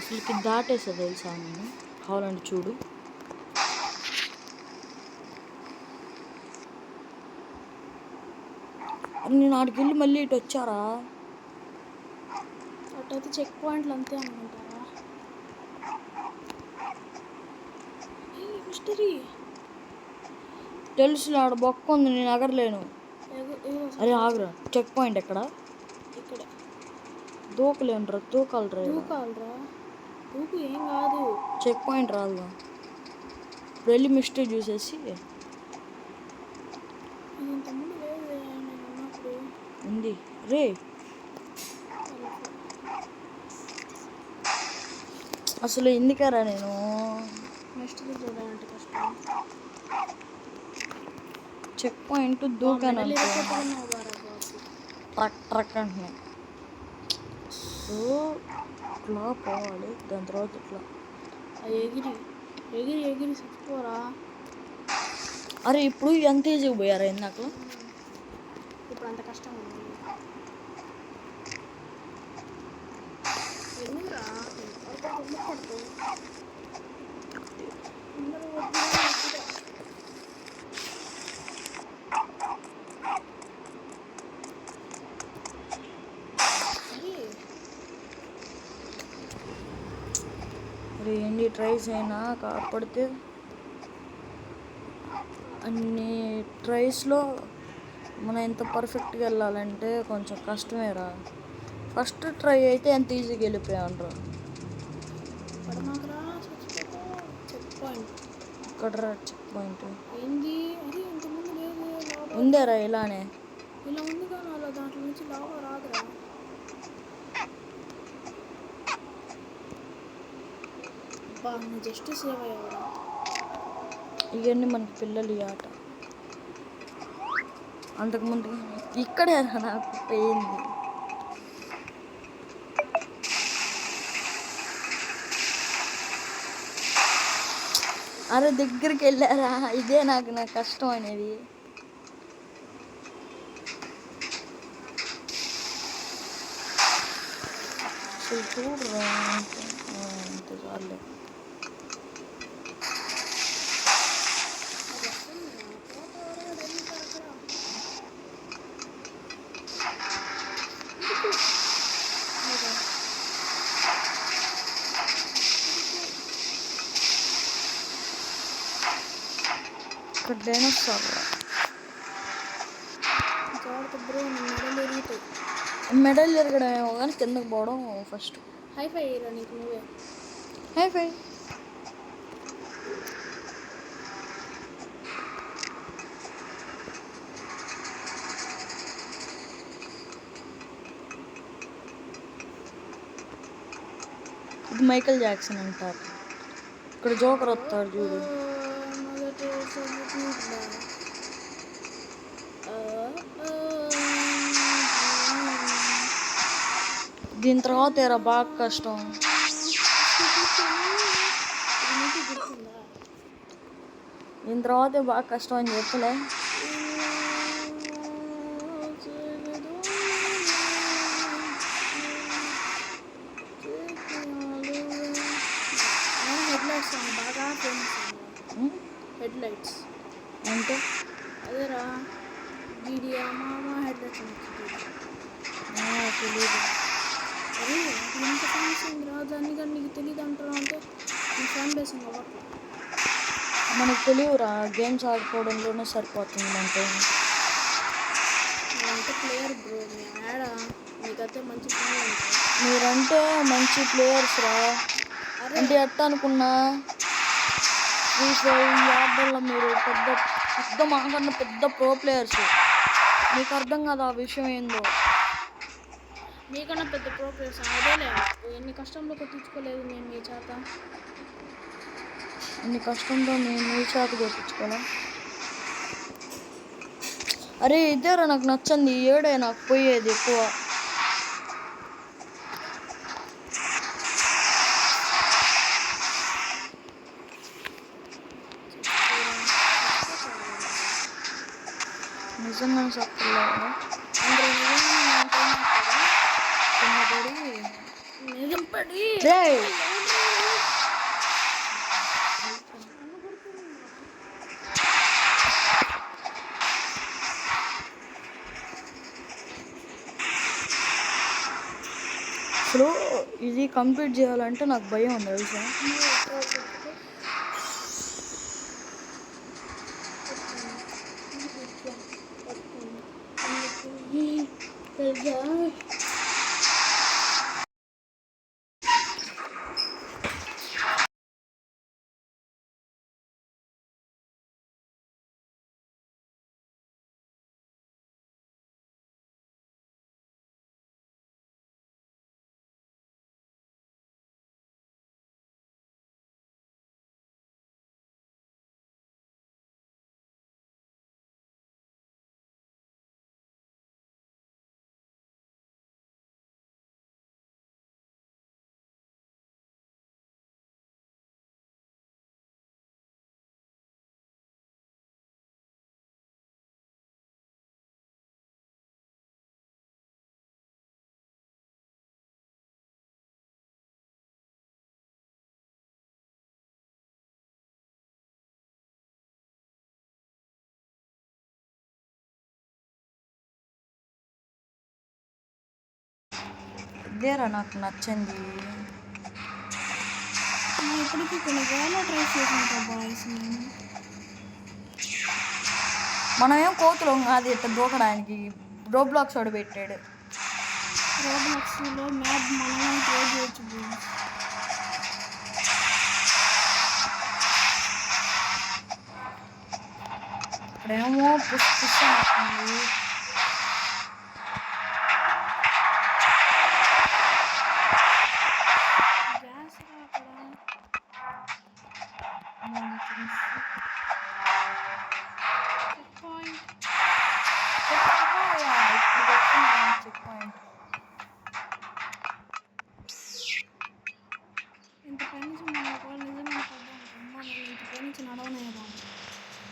అసలుకి దాటేసా తెలుసా నేను. కావాలంటే చూడు. నేను ఆడికి వెళ్ళి మళ్ళీ ఇటు వచ్చారా? అటైతే చెక్ పాయింట్లు అంతే అనుకుంటారా? మిస్టరీ తెలుసు ఆడ బొక్క ఉంది, నేను ఎగరలేను. అరే ఆగురా, చెక్ పాయింట్ ఎక్కడ? ఇక్కడ దూకలేనురా, దూకాలరా. దూకు ఏం కాదు. చెక్ పాయింట్ రాదుగా. వెళ్ళి మిస్టేక్ చూసేసి ఇంతకుముందు లేదు నేను ఉన్నప్పుడు ఉంది రే. అసలు ఎందుకరా నేను మిస్టరీ చూడాలంటే కష్టం. చెక్ పాయింట్ దూకాను ట్రక్ ట్రక్ అంటున్నాయి. సో ఇట్లా పోవాలి, దాని తర్వాత ఇట్లా ఎగిరి ఎగిరి ఎగిరి చచ్చిపోరా. అరే ఇప్పుడు ఎంత ఈజీగా పోయారా ఇందాక? ఇప్పుడు అంత కష్టం ఉంది. ఎందుకురా అరే ఎన్ని ట్రైస్ అయినా కాపాడితే అన్ని ట్రైస్లో మనం ఎంత పర్ఫెక్ట్గా వెళ్ళాలంటే కొంచెం కష్టమేరా. ఫస్ట్ ట్రై అయితే ఎంత ఈజీగా వెళ్ళిపోయాను. ఇక్కడ చెక్ పాయింట్ ఉందేరా ఇలానే. ఇలా ఉంది కానీ అలా దాంట్లో నుంచి లావా రాదురా. నువ్వు జస్ట్ సేవ్ అయ్యావురా. ఇవన్నీ మనకి పిల్లలు ఈ ఆట. అంతకుముందు ఇక్కడే నాకు పోయింది. అరే దగ్గరికి వెళ్ళారా, ఇదే నాకు కష్టం అనేది. అసలు చూడరా అంత చాలే. ఇక్కడ డైనోసార్ మెడల్ ఎరగడం ఏమో కానీ కిందకు పోవడం ఫస్ట్. హై ఫై రా నీకు నువ్వే. హై ఫై. ఇది మైకేల్ జాక్సన్ అంటారు. ఇక్కడ జోకర్ వస్తాడు చూడు. దీని తర్వాత ఏరా బాగా కష్టం. దీని తర్వాత బాగా కష్టం అని చెప్పలే. హెడ్ లైట్స్ అంటే అదేరా వీడియో మామ హెడ్ లైట్స్ తెలియదు. అరే ఎంత ఫ్యాన్స్ అయిందిరా దాన్ని కానీ నీకు తెలియదు అంటారా అంటే నీ ఫ్యాన్ బేస్ అవ్వట్లేదు. మనకు తెలియదురా, గేమ్స్ ఆడుకోవడంలోనే సరిపోతుంది అంటే. నేనంటే ప్లేయర్ బ్రో, నేను ఆడా నీకైతే మంచి ఫ్యాన్ ఉంటాయి. మీరంటే మంచి ప్లేయర్స్ రా. అంటే ఎట్ట అనుకున్నా ఈ ఆటల్లో మీరు పెద్ద పెద్ద మాకన్నా పెద్ద ప్రో ప్లేయర్స్. మీకు అర్థం కాదు ఆ విషయం ఏందో. మీకన్నా పెద్ద ప్రో ప్లేయర్స్ అదేలే. ఎన్ని కష్టంలో కొట్టించుకోలేదు నేను మీ చేత. ఎన్ని కష్టంతో నేను మీ చేత కొట్టించుకోలే. అరే ఇదేరా నాకు నచ్చింది. ఏడే నాకు పోయేది ఎక్కువ. నిజంగా చెప్పలేదు. నిజం పడి అసలు ఇది కంప్లీట్ చేయాలంటే నాకు భయం ఉంది తెలుసా. ఇదేరా నాకు నచ్చింది. ఇప్పటికీ కొన్ని వేల ట్రై చేసాను బాయ్స్. మనమేం కోతులం కాదు ఇట్లా దూకడానికి. రోబ్లాక్స్ వాడు పెట్టాడు. రోబ్లాక్స్లో మ్యాప్ మనమే క్రియేట్ చేయొచ్చు. ఇక్కడేమో పుష్పిస్తుంది.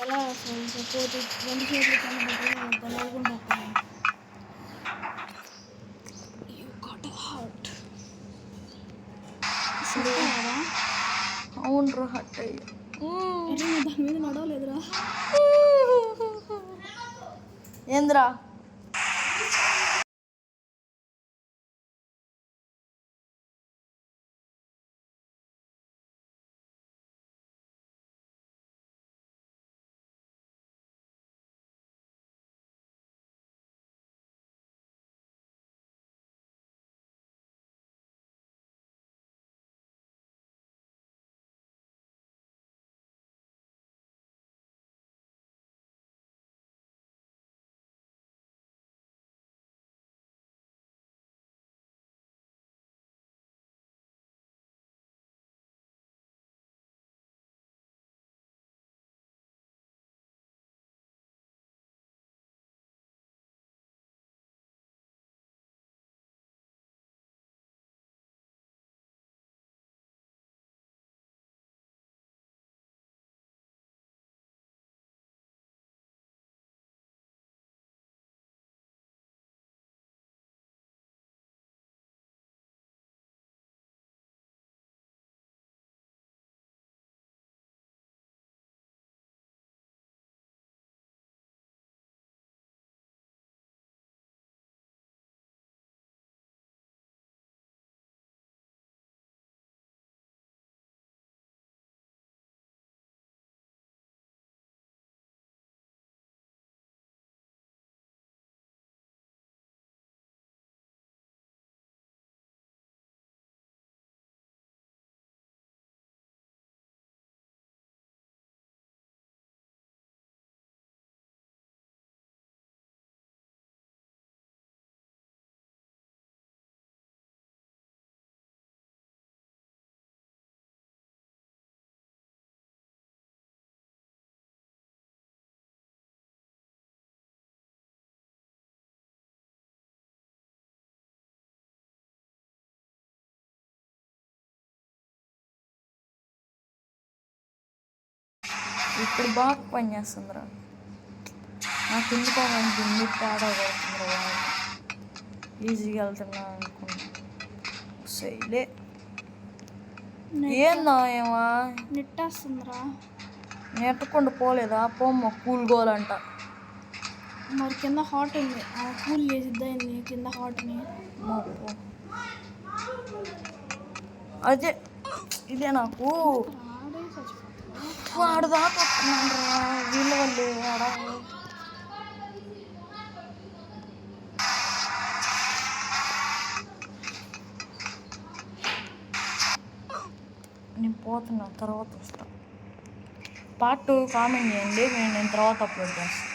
ఎలా సపోర్ట్ 2 చేతులు కన్నా బలనుకుంటాను. అవును హట్ అయ్యి దాని మీద నడవలేదురా. ఏంద్రా ఇప్పుడు బాగా పనిచేస్తుందిరా. నాకు ఎందుకో దీన్ని తేడా పడుతుందిరా. ఈజీగా వెళ్తున్నా అనుకున్నా. సైలే ఏందా ఏమా నెట్టేస్తుందిరా. నెట్టకుండా పోలేదా? పోమ్మ కూలుగోలంట. మరి కింద హాట్ ఉంది, కూల్ చేసిద్దా కింద హాట్ని. అదే ఇదే నాకు ఆడే చచ్చిపోతున్నా. వాడు దాకా వస్తున్నాను రా వీళ్ళ వల్లే ఆడ నేను పోతున్నా తర్వాత వస్తా పార్ట్ 2 కామెంట్ చేయండి నేను తర్వాత అప్లోడ్ చేస్తాను